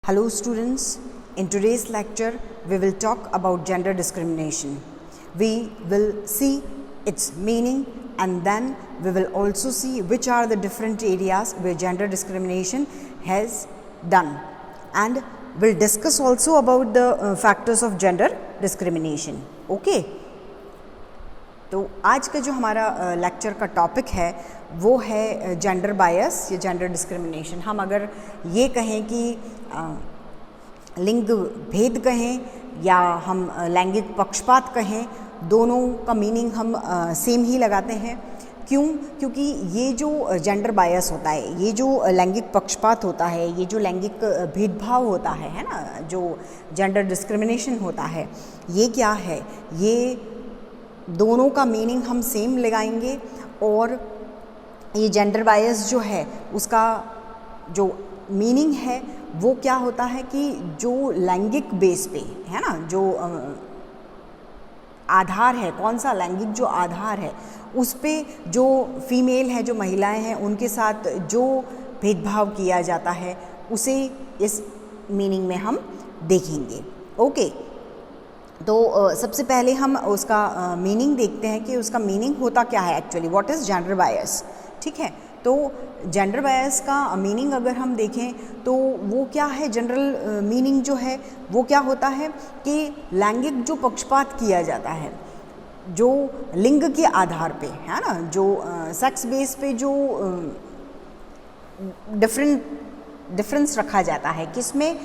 Hello students, in today's lecture we will talk about gender discrimination. We will see its meaning and then we will also see which are the different areas where gender discrimination has done, and we'll discuss also about the factors of gender discrimination. Okay? तो आज का जो हमारा lecture का topic है वो है gender bias या जेंडर डिस्क्रिमिनेशन. हम अगर ये कहें कि लिंग भेद कहें या हम लैंगिक पक्षपात कहें, दोनों का मीनिंग हम सेम ही लगाते हैं. क्यों? क्योंकि ये जो जेंडर बायस होता है, ये जो लैंगिक पक्षपात होता है, ये जो लैंगिक भेदभाव होता है ना, जो जेंडर डिस्क्रिमिनेशन होता है, ये क्या है? ये दोनों का मीनिंग हम सेम लगाएंगे. और ये जेंडर बायस जो है उसका जो मीनिंग है वो क्या होता है कि जो लैंगिक बेस पे है ना, जो आधार है, कौन सा लैंगिक जो आधार है उस पे जो फीमेल है, जो महिलाएं हैं, उनके साथ जो भेदभाव किया जाता है उसे इस मीनिंग में हम देखेंगे. ओके, तो सबसे पहले हम उसका मीनिंग देखते हैं कि उसका मीनिंग होता क्या है actually. What is gender bias? ठीक है, तो जेंडर बायस का मीनिंग अगर हम देखें तो वो क्या है, जनरल मीनिंग जो है वो क्या होता है कि लैंगिक जो पक्षपात किया जाता है, जो लिंग के आधार पे है ना, जो सेक्स बेस पे जो डिफरेंस रखा जाता है, किसमें,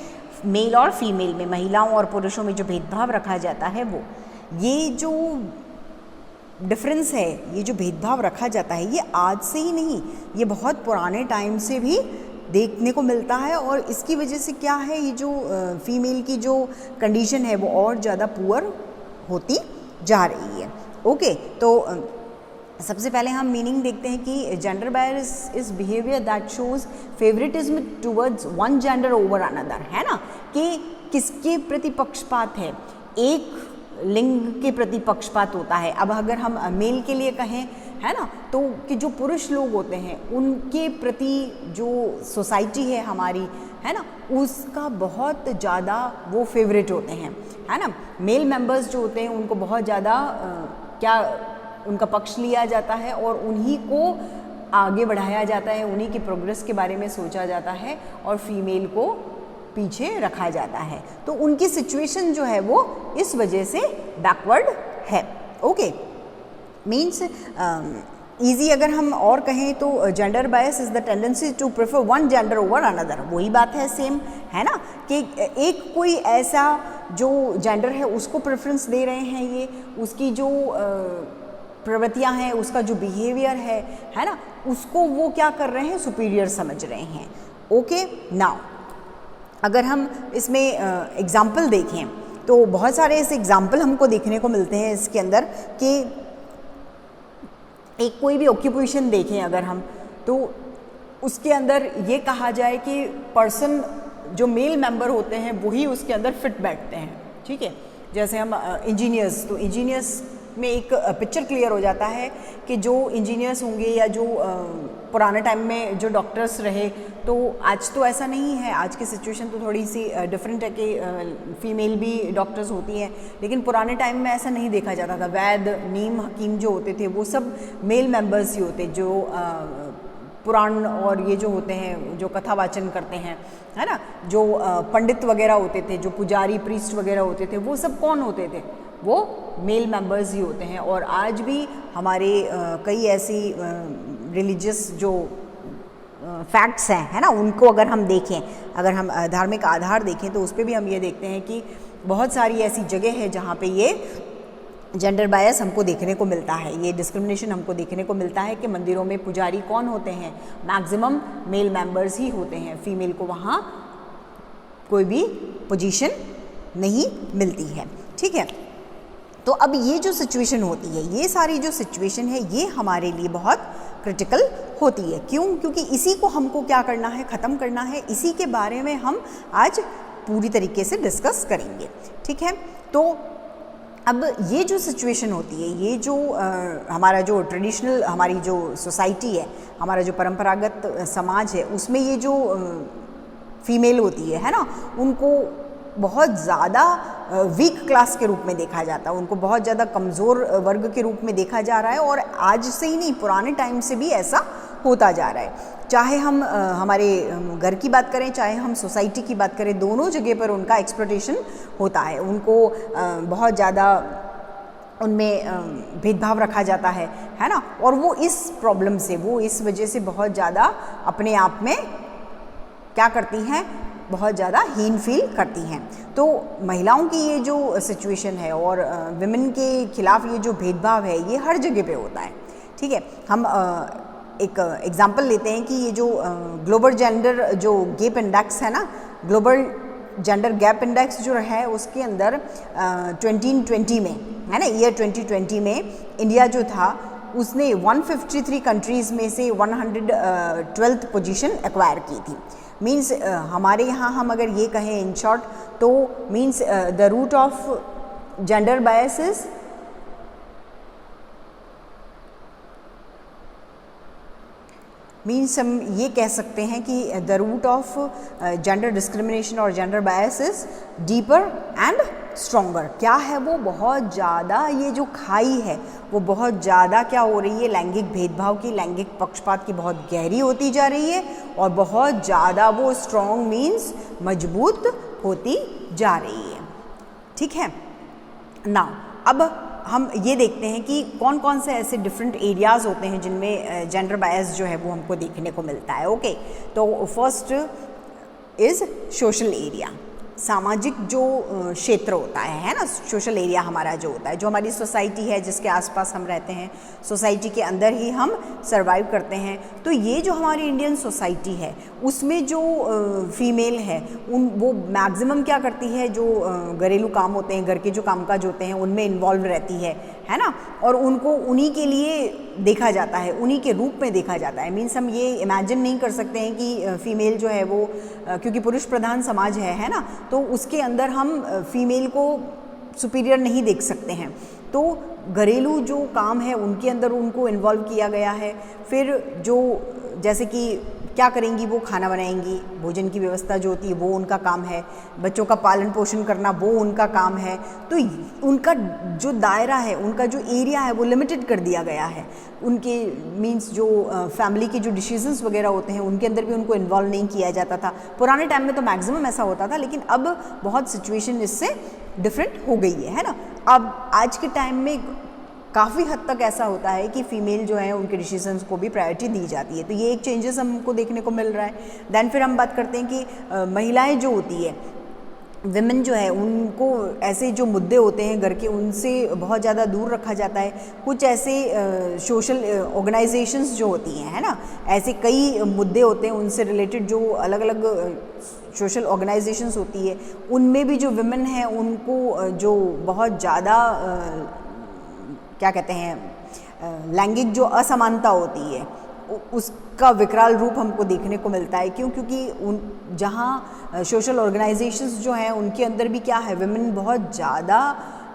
मेल और फीमेल में, महिलाओं और पुरुषों में जो भेदभाव रखा जाता है वो, ये जो डिफरेंस है, ये जो भेदभाव रखा जाता है, ये आज से ही नहीं, ये बहुत पुराने टाइम से भी देखने को मिलता है. और इसकी वजह से क्या है, ये जो फीमेल की जो कंडीशन है वो और ज़्यादा पुअर होती जा रही है. ओके, तो सबसे पहले हम मीनिंग देखते हैं कि gender bias is behaviour that shows favouritism towards one gender over another, है ना, कि किसके प्रति पक्षपात है, एक लिंग के प्रति पक्षपात होता है. अब अगर हम मेल के लिए कहें, है ना, तो कि जो पुरुष लोग होते हैं उनके प्रति जो सोसाइटी है हमारी, है ना, उसका बहुत ज़्यादा वो फेवरेट होते हैं, है ना. मेल मेंबर्स जो होते हैं उनको बहुत ज़्यादा क्या उनका पक्ष लिया जाता है और उन्हीं को आगे बढ़ाया जाता है, उन्हीं की प्रोग्रेस के बारे में सोचा जाता है और फीमेल को पीछे रखा जाता है. तो उनकी सिचुएशन जो है वो इस वजह से बैकवर्ड है. ओके, मीन्स ईजी अगर हम और कहें तो gender bias is the tendency to prefer one gender over another. वही बात है, सेम है ना, कि एक कोई ऐसा जो जेंडर है उसको प्रेफरेंस दे रहे हैं, ये उसकी जो प्रवृत्तियां हैं, उसका जो बिहेवियर है ना, उसको वो क्या कर रहे हैं, सुपीरियर समझ रहे हैं. ओके, नाउ अगर हम इसमें एग्जाम्पल देखें तो बहुत सारे ऐसे एग्जाम्पल हमको देखने को मिलते हैं इसके अंदर कि एक कोई भी ऑक्यूपेशन देखें अगर हम, तो उसके अंदर ये कहा जाए कि पर्सन जो मेल मेंबर होते हैं वही उसके अंदर फिट बैठते हैं. ठीक है, जैसे हम इंजीनियर्स, तो इंजीनियर्स में एक पिक्चर क्लियर हो जाता है कि जो इंजीनियर्स होंगे या जो पुराने टाइम में जो डॉक्टर्स रहे, तो आज तो ऐसा नहीं है, आज की सिचुएशन तो थोड़ी सी डिफरेंट है कि फीमेल भी डॉक्टर्स होती हैं, लेकिन पुराने टाइम में ऐसा नहीं देखा जाता था. वैद, नीम, हकीम जो होते थे वो सब मेल मेंबर्स ही होते, जो पुराण और ये जो होते हैं जो कथा वाचन करते हैं, है ना, जो पंडित वगैरह होते थे, जो पुजारी प्रीस्ट वगैरह होते थे, वो सब कौन होते थे, वो मेल मेंबर्स ही होते हैं. और आज भी हमारे कई ऐसी रिलीजियस जो फैक्ट्स हैं, है ना, उनको अगर हम देखें, अगर हम धार्मिक आधार देखें तो उस पर भी हम ये देखते हैं कि बहुत सारी ऐसी जगह है जहाँ पे ये जेंडर बायस हमको देखने को मिलता है, ये डिस्क्रिमिनेशन हमको देखने को मिलता है कि मंदिरों में पुजारी कौन होते हैं, मैक्सिमम मेल मेंबर्स ही होते हैं, फीमेल को वहाँ कोई भी पोजीशन नहीं मिलती है. ठीक है, तो अब ये जो सिचुएशन होती है, ये सारी जो सिचुएशन है ये हमारे लिए बहुत क्रिटिकल होती है. क्यों? क्योंकि इसी को हमको क्या करना है, ख़त्म करना है. इसी के बारे में हम आज पूरी तरीके से डिस्कस करेंगे. ठीक है, तो अब ये जो सिचुएशन होती है, ये जो हमारा जो ट्रेडिशनल, हमारी जो सोसाइटी है, हमारा जो परंपरागत समाज है, उसमें ये जो फीमेल होती है ना, उनको बहुत ज़्यादा वीक क्लास के रूप में देखा जाता है, उनको बहुत ज़्यादा कमज़ोर वर्ग के रूप में देखा जा रहा है। और आज से ही नहीं, पुराने टाइम से भी ऐसा होता जा रहा है। चाहे हम हमारे घर की बात करें, चाहे हम सोसाइटी की बात करें, दोनों जगह पर उनका एक्सप्लॉयटेशन होता है। उनको बहुत ज़्यादा उनमें भेदभाव रखा जाता है ना। और वो इस प्रॉब्लम से, वो इस वजह से बहुत ज़्यादा अपने आप में क्या करती हैं, बहुत ज़्यादा हीन फील करती हैं। तो महिलाओं की ये जो सिचुएशन है और विमेन के खिलाफ ये जो भेदभाव है, ये हर जगह पे होता है। ठीक है, हम एक एग्जांपल लेते हैं कि ये जो ग्लोबल जेंडर जो गैप इंडेक्स है ना, ग्लोबल जेंडर गैप इंडेक्स जो है, उसके अंदर 2020 में है ना, ईयर 2020 में इंडिया जो था उसने 153 कंट्रीज़ में से 112th पोजीशन एक्वायर की थी। मीन्स हमारे यहाँ हम अगर ये कहें इन शॉर्ट, तो means the root of gender biases means हम ये कह सकते हैं कि the root of gender discrimination और gender bias is deeper and stronger. क्या है वो, बहुत ज़्यादा ये जो खाई है वो बहुत ज़्यादा क्या हो रही है, लैंगिक भेदभाव की, लैंगिक पक्षपात की बहुत गहरी होती जा रही है और बहुत ज़्यादा वो स्ट्रॉन्ग मीन्स मजबूत होती जा रही है। ठीक है ना, अब हम ये देखते हैं कि कौन कौन से ऐसे डिफरेंट एरियाज़ होते हैं जिनमें जेंडर बायस जो है वो हमको देखने को मिलता है। ओके, तो फर्स्ट इज़ सोशल एरिया, सामाजिक जो क्षेत्र होता है ना, सोशल एरिया हमारा जो होता है, जो हमारी सोसाइटी है जिसके आसपास हम रहते हैं, सोसाइटी के अंदर ही हम सर्वाइव करते हैं। तो ये जो हमारी इंडियन सोसाइटी है उसमें जो फीमेल है वो मैक्सिमम क्या करती है, जो घरेलू काम होते हैं, घर के जो कामकाज होते हैं उनमें इन्वॉल्व रहती है ना, और उनको उन्हीं के लिए देखा जाता है, उन्हीं के रूप में देखा जाता है। मीन्स हम ये इमेजिन नहीं कर सकते हैं कि फ़ीमेल जो है वो, क्योंकि पुरुष प्रधान समाज है ना, तो उसके अंदर हम फीमेल को सुपीरियर नहीं देख सकते हैं। तो घरेलू जो काम है उनके अंदर उनको इन्वॉल्व किया गया है। फिर जो जैसे कि क्या करेंगी, वो खाना बनाएंगी, भोजन की व्यवस्था जो होती है वो उनका काम है, बच्चों का पालन पोषण करना वो उनका काम है। तो उनका जो दायरा है, उनका जो एरिया है वो लिमिटेड कर दिया गया है। उनके मीन्स जो फैमिली के जो डिसीजंस वगैरह होते हैं उनके अंदर भी उनको इन्वॉल्व नहीं किया जाता था। पुराने टाइम में तो मैक्सिमम ऐसा होता था, लेकिन अब बहुत सिचुएशन इससे डिफरेंट हो गई है ना। अब आज के टाइम में काफ़ी हद तक ऐसा होता है कि फ़ीमेल जो है उनके डिसीजंस को भी प्रायोरिटी दी जाती है। तो ये एक चेंजेस हमको देखने को मिल रहा है। दैन फिर हम बात करते हैं कि महिलाएं जो होती है, विमेन जो है, उनको ऐसे जो मुद्दे होते हैं घर के उनसे बहुत ज़्यादा दूर रखा जाता है। कुछ ऐसे सोशल ऑर्गेनाइजेशंस जो होती हैं है ना, ऐसे कई मुद्दे होते हैं उनसे रिलेटेड, जो अलग अलग सोशल ऑर्गेनाइजेशंस होती है, उनमें भी जो विमेन हैं उनको जो बहुत ज़्यादा क्या कहते हैं, लैंगिक जो असमानता होती है उसका विकराल रूप हमको देखने को मिलता है। क्यों? क्योंकि उन जहाँ सोशल ऑर्गेनाइजेशंस जो हैं उनके अंदर भी क्या है, विमेन बहुत ज़्यादा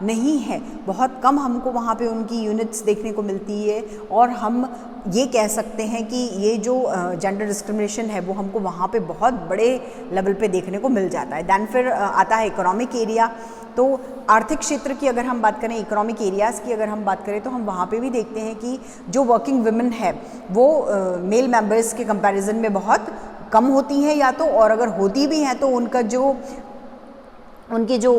नहीं है, बहुत कम हमको वहाँ पे उनकी यूनिट्स देखने को मिलती है। और हम ये कह सकते हैं कि ये जो जेंडर डिस्क्रिमिनेशन है वो हमको वहाँ पे बहुत बड़े लेवल पे देखने को मिल जाता है। दैन फिर आता है इकोनॉमिक एरिया। तो आर्थिक क्षेत्र की अगर हम बात करें, इकोनॉमिक एरियाज़ की अगर हम बात करें, तो हम वहाँ पे भी देखते हैं कि जो वर्किंग वुमेन है वो मेल मेंबर्स के कंपैरिजन में बहुत कम होती हैं या तो, और अगर होती भी हैं तो उनकी जो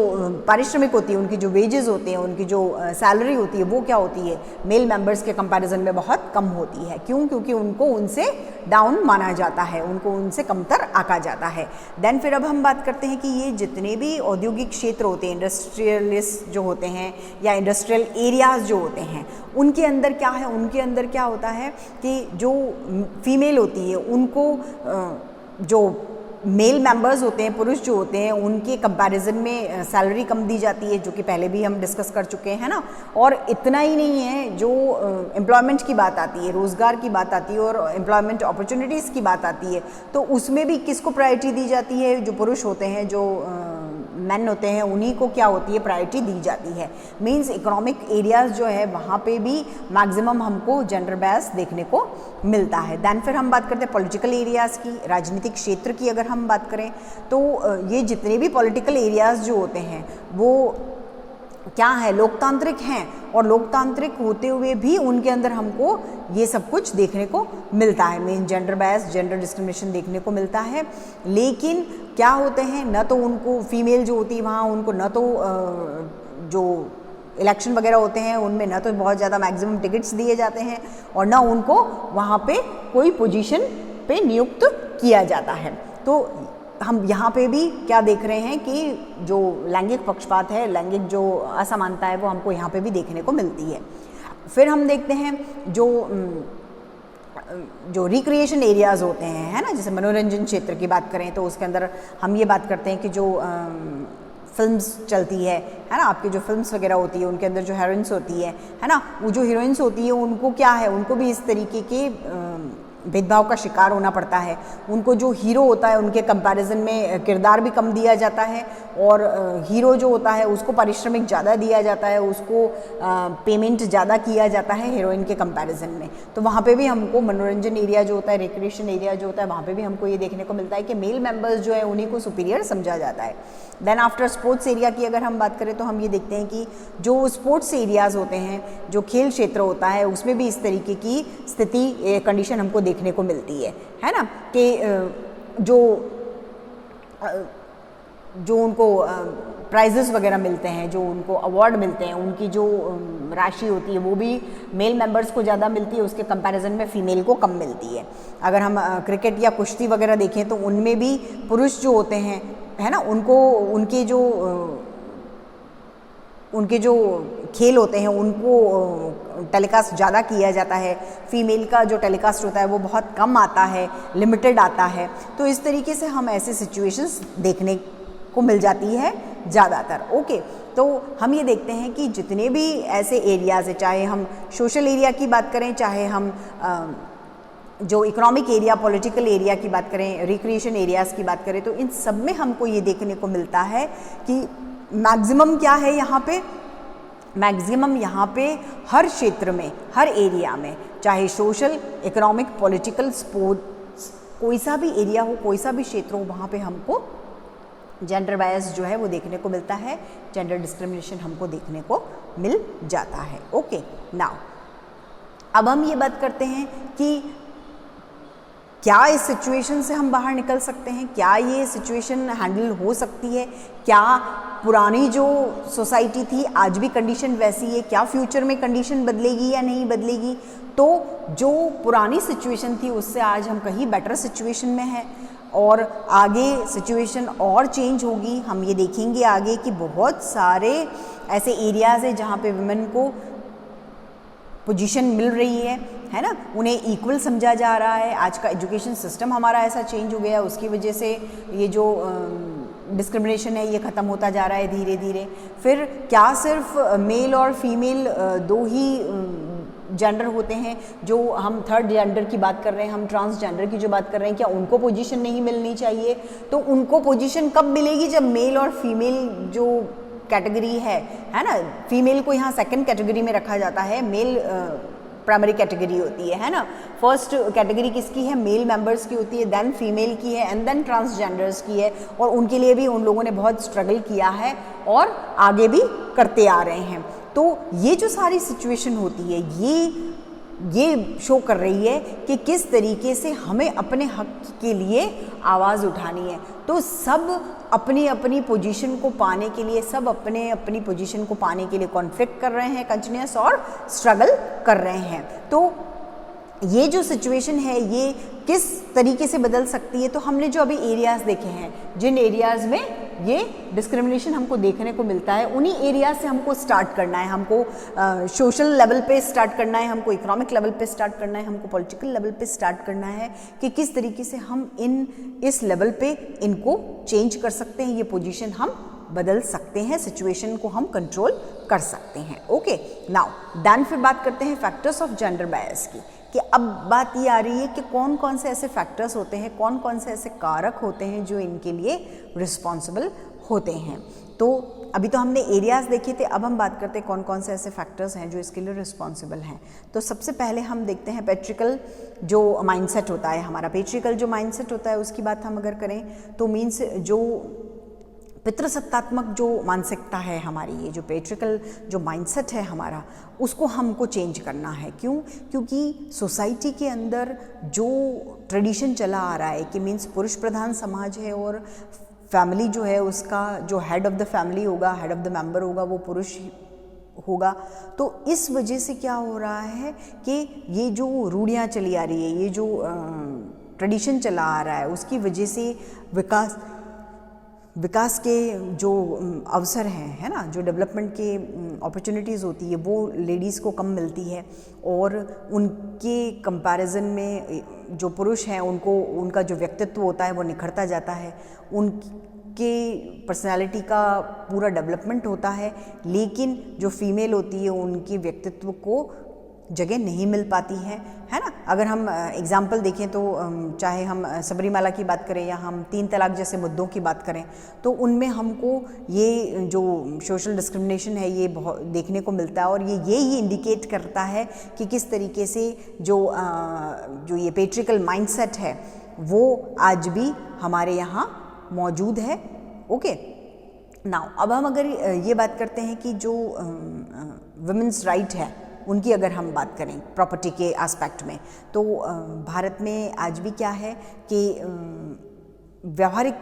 पारिश्रमिक होती है, उनकी जो वेजेस होते हैं, उनकी जो सैलरी होती है वो क्या होती है, मेल मेंबर्स के कंपैरिजन में बहुत कम होती है। क्यों? क्योंकि उनको उनसे डाउन माना जाता है, उनको उनसे कमतर आंका जाता है। देन फिर अब हम बात करते हैं कि ये जितने भी औद्योगिक क्षेत्र होते हैं, इंडस्ट्रियलिस्ट जो होते हैं या इंडस्ट्रियल एरियाज़ जो होते हैं, उनके अंदर क्या है, उनके अंदर क्या होता है कि जो फीमेल होती है उनको जो मेल मेंबर्स होते हैं, पुरुष जो होते हैं, उनके कंपैरिजन में सैलरी कम दी जाती है, जो कि पहले भी हम डिस्कस कर चुके हैं ना। और इतना ही नहीं है, जो एम्प्लॉयमेंट की बात आती है, रोज़गार की बात आती है और एम्प्लॉयमेंट अपॉर्चुनिटीज़ की बात आती है, तो उसमें भी किसको प्रायोरिटी दी जाती है, जो पुरुष होते हैं, जो मेन होते हैं उन्हीं को क्या होती है, प्रायोरिटी दी जाती है। मीन्स इकोनॉमिक एरियाज जो है वहाँ पे भी मैक्सिमम हमको जेंडर बायस देखने को मिलता है। दैन फिर हम बात करते हैं पॉलिटिकल एरियाज़ की, राजनीतिक क्षेत्र की अगर हम बात करें तो ये जितने भी पॉलिटिकल एरियाज़ जो होते हैं वो क्या है, लोकतांत्रिक हैं, और लोकतांत्रिक होते हुए भी उनके अंदर हमको ये सब कुछ देखने को मिलता है। Mean gender bias, gender discrimination देखने को मिलता है। लेकिन क्या होते हैं, न तो उनको फीमेल जो होती है वहाँ उनको न तो जो इलेक्शन वगैरह होते हैं उनमें न तो बहुत ज़्यादा मैक्सिमम टिकट्स दिए जाते हैं और न उनको वहाँ पे कोई पोजीशन पे नियुक्त किया जाता है। तो हम यहाँ पे भी क्या देख रहे हैं कि जो लैंगिक पक्षपात है, लैंगिक जो असमानता है वो हमको यहाँ पे भी देखने को मिलती है। फिर हम देखते हैं जो रिक्रिएशन एरियाज़ होते हैं, है ना, जैसे मनोरंजन क्षेत्र की बात करें तो उसके अंदर हम ये बात करते हैं कि जो फिल्म्स चलती है ना, आपकी जो फिल्म्स वगैरह होती है उनके अंदर जो हीरोइंस होती है ना, वो जो हीरोइंस होती है उनको क्या है, उनको भी इस तरीके के भेदभाव का शिकार होना पड़ता है। उनको जो हीरो होता है उनके कंपैरिजन में किरदार भी कम दिया जाता है और हीरो जो होता है उसको पारिश्रमिक ज़्यादा दिया जाता है, उसको पेमेंट ज़्यादा किया जाता है हीरोइन के कंपैरिजन में। तो वहाँ पे भी हमको मनोरंजन एरिया जो होता है, रिक्रिएशन एरिया जो होता है, वहाँ पे भी हमको ये देखने को मिलता है कि मेल मेंबर्स जो है उन्हीं को सुपीरियर समझा जाता है। देन आफ्टर स्पोर्ट्स एरिया की अगर हम बात करें तो हम ये देखते हैं कि जो स्पोर्ट्स एरियाज़ होते हैं, जो खेल क्षेत्र होता है, उसमें भी इस तरीके की स्थिति, कंडीशन हमको देखने को मिलती है ना, कि जो उनको प्राइजेस वगैरह मिलते हैं, जो उनको अवार्ड मिलते हैं, उनकी जो राशि होती है वो भी मेल मेंबर्स को ज़्यादा मिलती है, उसके कंपैरिजन में फ़ीमेल को कम मिलती है। अगर हम क्रिकेट या कुश्ती वगैरह देखें तो उनमें भी पुरुष जो होते हैं, है ना, उनके जो खेल होते हैं उनको टेलीकास्ट ज़्यादा किया जाता है। फीमेल का जो टेलीकास्ट होता है वो बहुत कम आता है, लिमिटेड आता है। तो इस तरीके से हम ऐसे सिचुएशंस देखने को मिल जाती है ज़्यादातर। ओके, तो हम ये देखते हैं कि जितने भी ऐसे एरियाज़ है, चाहे हम सोशल एरिया की बात करें, चाहे हम जो इकोनॉमिक एरिया, पॉलिटिकल एरिया की बात करें, रिक्रिएशन एरियाज़ की बात करें, तो इन सब में हमको ये देखने को मिलता है कि मैक्सिमम क्या है यहाँ पे, मैक्सिमम यहाँ पे हर क्षेत्र में, हर एरिया में, चाहे सोशल, इकोनॉमिक, पॉलिटिकल, स्पोर्ट्स, कोई सा भी एरिया हो, कोई सा भी क्षेत्र हो, वहाँ पे हमको जेंडर बायस जो है वो देखने को मिलता है, जेंडर डिस्क्रिमिनेशन हमको देखने को मिल जाता है। ओके, नाउ अब हम ये बात करते हैं कि क्या इस सिचुएशन से हम बाहर निकल सकते हैं, क्या ये सिचुएशन हैंडल हो सकती है, क्या पुरानी जो सोसाइटी थी आज भी कंडीशन वैसी है, क्या फ्यूचर में कंडीशन बदलेगी या नहीं बदलेगी। तो जो पुरानी सिचुएशन थी उससे आज हम कहीं बेटर सिचुएशन में हैं और आगे सिचुएशन और चेंज होगी। हम ये देखेंगे आगे कि बहुत सारे ऐसे एरियाज़ हैं जहाँ पे वुमेन को पोजीशन मिल रही है ना, उन्हें इक्वल समझा जा रहा है। आज का एजुकेशन सिस्टम हमारा ऐसा चेंज हो गया है, उसकी वजह से ये जो डिस्क्रिमिनेशन है ये ख़त्म होता जा रहा है धीरे धीरे। फिर क्या सिर्फ मेल और फीमेल दो ही जेंडर होते हैं, जो हम थर्ड जेंडर की बात कर रहे हैं, हम ट्रांसजेंडर की जो बात कर रहे हैं, क्या उनको पोजीशन नहीं मिलनी चाहिए? तो उनको पोजीशन कब मिलेगी? जब मेल और फीमेल जो कैटेगरी है ना, फीमेल को यहाँ सेकंड कैटेगरी में रखा जाता है, मेल प्राइमरी कैटेगरी होती है ना। फर्स्ट कैटेगरी किसकी है? मेल मेंबर्स की होती है, देन फीमेल की है एंड देन ट्रांसजेंडर्स की है। और उनके लिए भी उन लोगों ने बहुत स्ट्रगल किया है और आगे भी करते आ रहे हैं। तो ये जो सारी सिचुएशन होती है ये शो कर रही है कि किस तरीके से हमें अपने हक के लिए आवाज़ उठानी है। तो सब अपनी अपनी पोजीशन को पाने के लिए, सब अपने अपनी पोजीशन को पाने के लिए कॉन्फ्लिक्ट कर रहे हैं कंटिन्यूस और स्ट्रगल कर रहे हैं। तो ये जो सिचुएशन है ये किस तरीके से बदल सकती है? तो हमने जो अभी एरियाज़ देखे हैं, जिन एरियाज़ में ये डिस्क्रिमिनेशन हमको देखने को मिलता है, उन्हीं एरिया से हमको स्टार्ट करना है। हमको सोशल लेवल पे स्टार्ट करना है, हमको इकोनॉमिक लेवल पे स्टार्ट करना है, हमको पॉलिटिकल लेवल पे स्टार्ट करना है कि किस तरीके से हम इस लेवल पे इनको चेंज कर सकते हैं, ये पोजीशन हम बदल सकते हैं, सिचुएशन को हम कंट्रोल कर सकते हैं। ओके, नाउ देन फिर बात करते हैं फैक्टर्स ऑफ जेंडर बायस की, कि अब बात ये आ रही है कि कौन कौन से ऐसे फैक्टर्स होते हैं, कौन कौन से ऐसे कारक होते हैं जो इनके लिए रिस्पॉन्सिबल होते हैं। तो अभी तो हमने एरियाज़ देखे थे, अब हम बात करते हैं कौन कौन से ऐसे फैक्टर्स हैं जो इसके लिए रिस्पॉन्सिबल हैं। तो सबसे पहले हम देखते हैं पेट्रिकल जो माइंडसेट होता है हमारा। पेट्रिकल जो माइंडसेट होता है उसकी बात हम अगर करें तो मीन्स जो पितृसत्तात्मक जो मानसिकता है हमारी, ये जो पेट्रिकल जो माइंडसेट है हमारा, उसको हमको चेंज करना है। क्यों? क्योंकि सोसाइटी के अंदर जो ट्रेडिशन चला आ रहा है कि मीन्स पुरुष प्रधान समाज है और फैमिली जो है उसका जो हेड ऑफ द फैमिली होगा, हेड ऑफ द मेंबर होगा, वो पुरुष होगा। तो इस वजह से क्या हो रहा है कि ये जो रूढ़ियाँ चली आ रही है, ये जो ट्रेडिशन चला आ रहा है, उसकी वजह से विकास के जो अवसर हैं, है ना, जो डेवलपमेंट के अपॉर्चुनिटीज़ होती है वो लेडीज़ को कम मिलती है। और उनके कंपैरिजन में जो पुरुष हैं उनको उनका जो व्यक्तित्व होता है वो निखरता जाता है, उनके पर्सनालिटी का पूरा डेवलपमेंट होता है, लेकिन जो फीमेल होती है उनके व्यक्तित्व को जगह नहीं मिल पाती है ना। अगर हम एग्जाम्पल देखें तो चाहे हम सबरीमाला की बात करें या हम 3 तलाक जैसे मुद्दों की बात करें, तो उनमें हमको ये जो सोशल डिस्क्रिमिनेशन है ये बहुत देखने को मिलता है। और ये ही इंडिकेट करता है कि किस तरीके से जो ये पेट्रिकल माइंडसेट है वो आज भी हमारे यहाँ मौजूद है। ओके नाउ, अब हम अगर ये बात करते हैं कि जो वुमेन्स राइट है उनकी अगर हम बात करें प्रॉपर्टी के एस्पेक्ट में, तो भारत में आज भी क्या है कि व्यवहारिक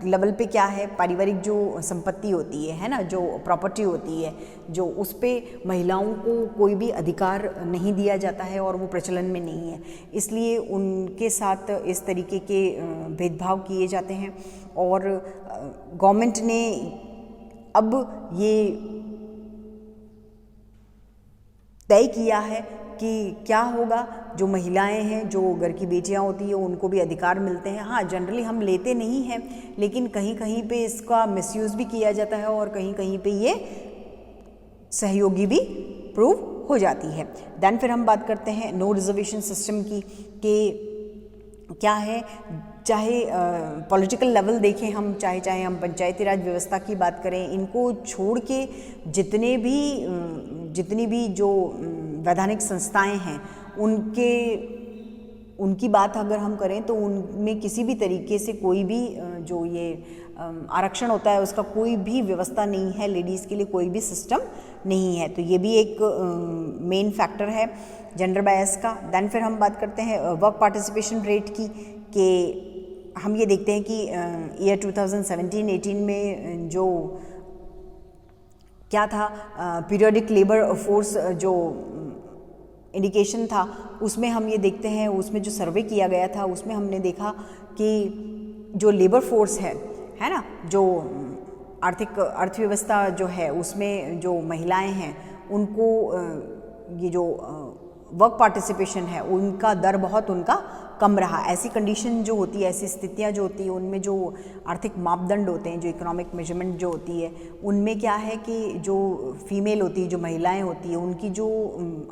लेवल पे क्या है, पारिवारिक जो संपत्ति होती है ना, जो प्रॉपर्टी होती है, जो उस पे महिलाओं को कोई भी अधिकार नहीं दिया जाता है और वो प्रचलन में नहीं है। इसलिए उनके साथ इस तरीके के भेदभाव किए जाते हैं। और गवर्नमेंट ने अब ये तय किया है कि क्या होगा, जो महिलाएं हैं, जो घर की बेटियां होती हैं, उनको भी अधिकार मिलते हैं। हाँ, जनरली हम लेते नहीं हैं, लेकिन कहीं कहीं पे इसका मिसयूज़ भी किया जाता है और कहीं कहीं पे ये सहयोगी भी प्रूव हो जाती है। देन फिर हम बात करते हैं नो रिजर्वेशन सिस्टम की, कि क्या है, चाहे पॉलिटिकल लेवल देखें हम, चाहे हम पंचायती राज व्यवस्था की बात करें, इनको छोड़ के जितनी भी जो वैधानिक संस्थाएं हैं उनकी बात अगर हम करें तो उनमें किसी भी तरीके से कोई भी जो ये आरक्षण होता है उसका कोई भी व्यवस्था नहीं है, लेडीज़ के लिए कोई भी सिस्टम नहीं है। तो ये भी एक मेन फैक्टर है जेंडर बायस का। देन फिर हम बात करते हैं वर्क पार्टिसिपेशन रेट की, कि हम ये देखते हैं कि ईयर 2017-18 में जो क्या था, पीरियोडिक लेबर फोर्स जो इंडिकेशन था, उसमें हम ये देखते हैं, उसमें जो सर्वे किया गया था उसमें हमने देखा कि जो लेबर फोर्स है ना, जो अर्थव्यवस्था जो है उसमें जो महिलाएं हैं उनको ये जो वर्क पार्टिसिपेशन है उनका दर बहुत उनका कम रहा। ऐसी कंडीशन जो होती है, ऐसी स्थितियाँ जो होती है, उनमें जो आर्थिक मापदंड होते हैं, जो इकोनॉमिक मेजरमेंट जो होती है, उनमें क्या है कि जो फीमेल होती है, जो महिलाएं होती है, उनकी जो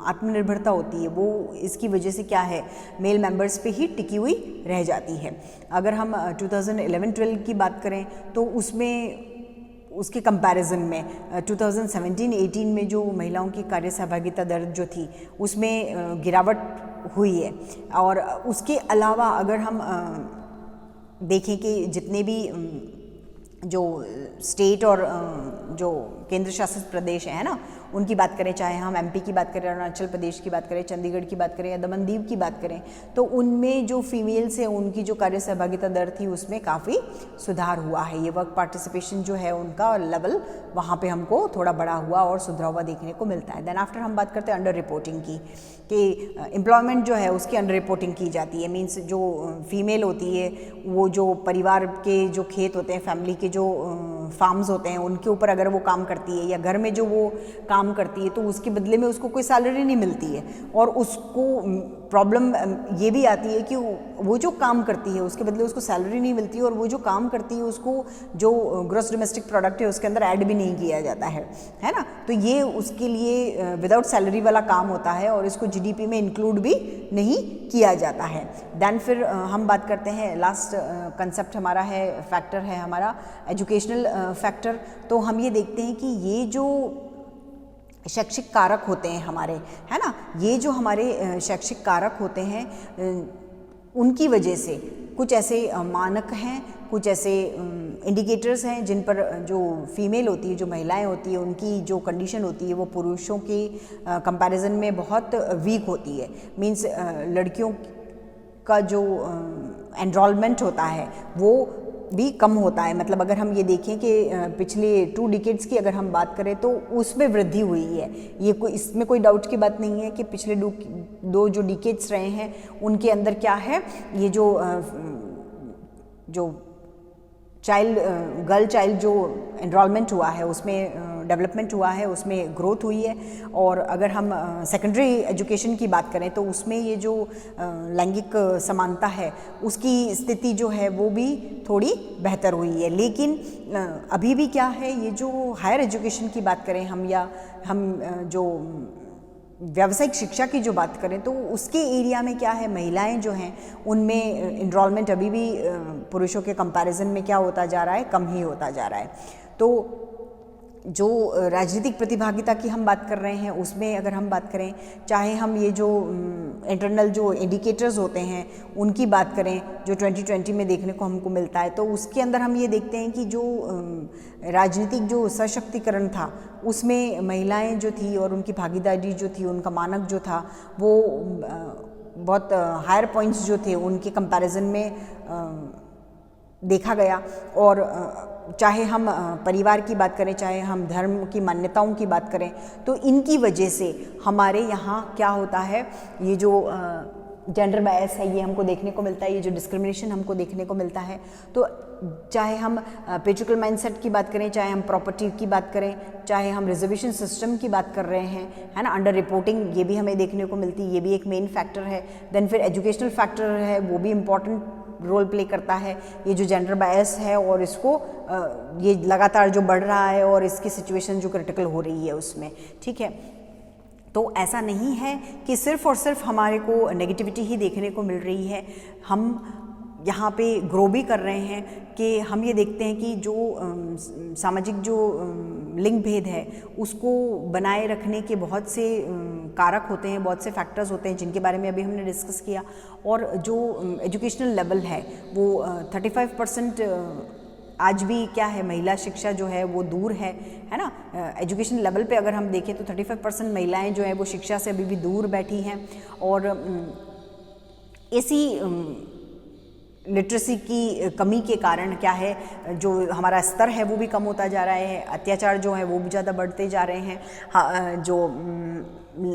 आत्मनिर्भरता होती है वो इसकी वजह से क्या है, मेल मेंबर्स पे ही टिकी हुई रह जाती है। अगर हम 2011-12 की बात करें तो उसके कंपैरिजन में 2017-18 में जो महिलाओं की कार्य सहभागिता दर जो थी उसमें गिरावट हुई है। और उसके अलावा अगर हम देखें कि जितने भी जो स्टेट और जो केंद्र शासित प्रदेश है ना, उनकी बात करें, चाहे हम एमपी की बात करें, अरुणाचल प्रदेश की बात करें, चंडीगढ़ की बात करें या दमन दीव की बात करें, तो उनमें जो फीमेल्स हैं उनकी जो कार्य सहभागिता दर थी उसमें काफ़ी सुधार हुआ है। ये वर्क पार्टिसिपेशन जो है उनका लेवल वहाँ पे हमको थोड़ा बड़ा हुआ और सुधरा हुआ देखने को मिलता है। देन आफ्टर हम बात करते हैं अंडर रिपोर्टिंग की, कि एम्प्लॉयमेंट जो है उसकी अंडर रिपोर्टिंग की जाती है। मीन्स जो फीमेल होती है वो जो परिवार के जो खेत होते हैं, फैमिली के जो फार्म्स होते हैं, उनके ऊपर अगर वो काम करती है या घर में जो वो काम काम करती है तो उसके बदले में उसको कोई सैलरी नहीं मिलती है, और उसको प्रॉब्लम ये भी आती है कि वो जो काम करती है उसके बदले उसको सैलरी नहीं मिलती है, और वो जो काम करती है उसको जो ग्रॉस डोमेस्टिक प्रोडक्ट है उसके अंदर ऐड भी नहीं किया जाता है ना। तो ये उसके लिए विदाउट सैलरी वाला काम होता है और इसको जीडीपी में इंक्लूड भी नहीं किया जाता है। देन फिर हम बात करते हैं, लास्ट कंसेप्ट हमारा है, फैक्टर है हमारा एजुकेशनल फैक्टर। तो हम ये देखते हैं कि ये जो शैक्षिक कारक होते हैं हमारे, है ना, ये जो हमारे शैक्षिक कारक होते हैं उनकी वजह से कुछ ऐसे मानक हैं, कुछ ऐसे इंडिकेटर्स हैं जिन पर जो फीमेल होती है, जो महिलाएं होती है, उनकी जो कंडीशन होती है वो पुरुषों के कंपैरिजन में बहुत वीक होती है। मींस लड़कियों का जो एनरोलमेंट होता है वो भी कम होता है। मतलब अगर हम ये देखें कि पिछले 2 डिकेड्स की अगर हम बात करें तो उसमें वृद्धि हुई है, ये कोई इसमें कोई डाउट की बात नहीं है कि पिछले 2 जो डिकेड्स रहे हैं उनके अंदर क्या है, ये जो गर्ल चाइल्ड जो एनरोलमेंट हुआ है उसमें डेवलपमेंट हुआ है, उसमें ग्रोथ हुई है। और अगर हम सेकेंडरी एजुकेशन की बात करें तो उसमें ये जो लैंगिक समानता है उसकी स्थिति जो है वो भी थोड़ी बेहतर हुई है। लेकिन अभी भी क्या है, ये जो हायर एजुकेशन की बात करें हम, या हम जो व्यावसायिक शिक्षा की जो बात करें तो उसके एरिया में क्या है, महिलाएं जो हैं उनमें इनरोलमेंट अभी भी पुरुषों के कंपैरिजन में क्या होता जा रहा है, कम ही होता जा रहा है। तो जो राजनीतिक प्रतिभागिता की हम बात कर रहे हैं उसमें अगर हम बात करें, चाहे हम ये जो इंटरनल जो इंडिकेटर्स होते हैं उनकी बात करें जो 2020 में देखने को हमको मिलता है, तो उसके अंदर हम ये देखते हैं कि जो राजनीतिक जो सशक्तिकरण था उसमें महिलाएं जो थी और उनकी भागीदारी जो थी, उनका मानक जो था वो बहुत हायर पॉइंट्स जो थे उनके कंपैरिजन में देखा गया। और चाहे हम परिवार की बात करें, चाहे हम धर्म की मान्यताओं की बात करें, तो इनकी वजह से हमारे यहाँ क्या होता है, ये जो जेंडर बायस है ये हमको देखने को मिलता है, ये जो डिस्क्रिमिनेशन हमको देखने को मिलता है। तो चाहे हम पेट्रिकल माइंडसेट की बात करें, चाहे हम प्रॉपर्टी की बात करें, चाहे हम रिजर्वेशन सिस्टम की बात कर रहे हैं, है ना, अंडर रिपोर्टिंग ये भी हमें देखने को मिलती है, ये भी एक मेन फैक्टर है। देन फिर एजुकेशनल फैक्टर है, वो भी इम्पॉर्टेंट रोल प्ले करता है। ये जो जेंडर बायस है और इसको ये लगातार जो बढ़ रहा है और इसकी सिचुएशन जो क्रिटिकल हो रही है उसमें, ठीक है। तो ऐसा नहीं है कि सिर्फ और सिर्फ हमारे को नेगेटिविटी ही देखने को मिल रही है, हम यहाँ पे ग्रो भी कर रहे हैं कि हम ये देखते हैं कि जो सामाजिक जो लिंग भेद है उसको बनाए रखने के बहुत से कारक होते हैं, बहुत से फैक्टर्स होते हैं जिनके बारे में अभी हमने डिस्कस किया। और जो एजुकेशनल लेवल है वो 35% आज भी क्या है, महिला शिक्षा जो है वो दूर है ना। एजुकेशन लेवल पे अगर हम देखें तो 35% महिलाएं जो है वो शिक्षा से अभी भी दूर बैठी हैं। और इसी लिटरेसी की कमी के कारण क्या है, जो हमारा स्तर है वो भी कम होता जा रहा है, अत्याचार जो है वो भी ज़्यादा बढ़ते जा रहे हैं, जो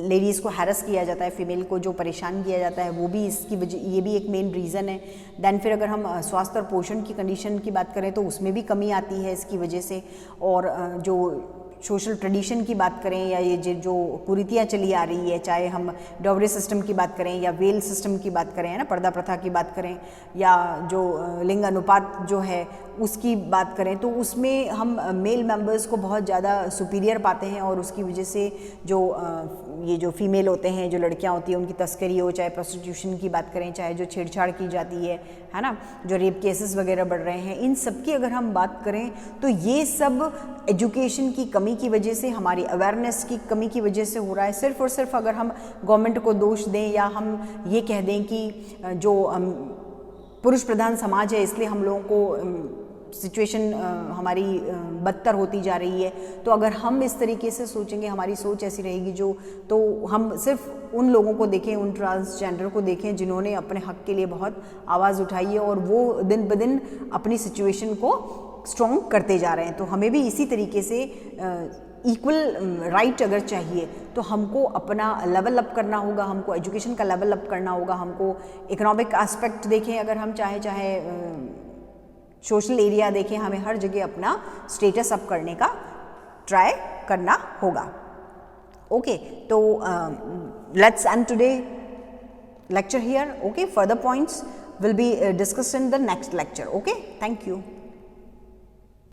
लेडीज़ को हैरस किया जाता है, फीमेल को जो परेशान किया जाता है वो भी इसकी वजह, ये भी एक मेन रीज़न है। दैन फिर अगर हम स्वास्थ्य और पोषण की कंडीशन की बात करें तो उसमें भी कमी आती है इसकी वजह से। और जो सोशल ट्रेडिशन की बात करें या ये जो कुरीतियाँ चली आ रही है, चाहे हम डॉवरी सिस्टम की बात करें या वेल सिस्टम की बात करें, है ना, पर्दा प्रथा की बात करें, या जो लिंग अनुपात जो है उसकी बात करें, तो उसमें हम मेल मेंबर्स को बहुत ज़्यादा सुपीरियर पाते हैं। और उसकी वजह से जो ये जो फीमेल होते हैं, जो लड़कियां होती हैं, उनकी तस्करी हो, चाहे प्रोस्टिट्यूशन की बात करें, चाहे जो छेड़छाड़ की जाती है ना, जो रेप केसेस वगैरह बढ़ रहे हैं, इन सब की अगर हम बात करें तो ये सब एजुकेशन की कमी की वजह से, हमारी अवेयरनेस की कमी की वजह से हो रहा है। सिर्फ और सिर्फ अगर हम गवर्नमेंट को दोष दें या हम ये कह दें कि जो पुरुष प्रधान समाज है इसलिए हम लोगों को सिचुएशन हमारी बदतर होती जा रही है, तो अगर हम इस तरीके से सोचेंगे, हमारी सोच ऐसी रहेगी जो, तो हम सिर्फ उन लोगों को देखें, उन ट्रांसजेंडर को देखें जिन्होंने अपने हक के लिए बहुत आवाज़ उठाई है और वो दिन ब दिन अपनी सिचुएशन को स्ट्रॉन्ग करते जा रहे हैं। तो हमें भी इसी तरीके से इक्वल राइट अगर चाहिए तो हमको अपना लेवल अप करना होगा, हमको एजुकेशन का लेवल अप करना होगा, हमको इकोनॉमिक एस्पेक्ट देखें, अगर हम चाहे सोशल एरिया देखें, हमें हर जगह अपना स्टेटस अप करने का ट्राई करना होगा। Okay, so let's end today lecture here. Okay, further points will be discussed in the next lecture. Okay, thank you.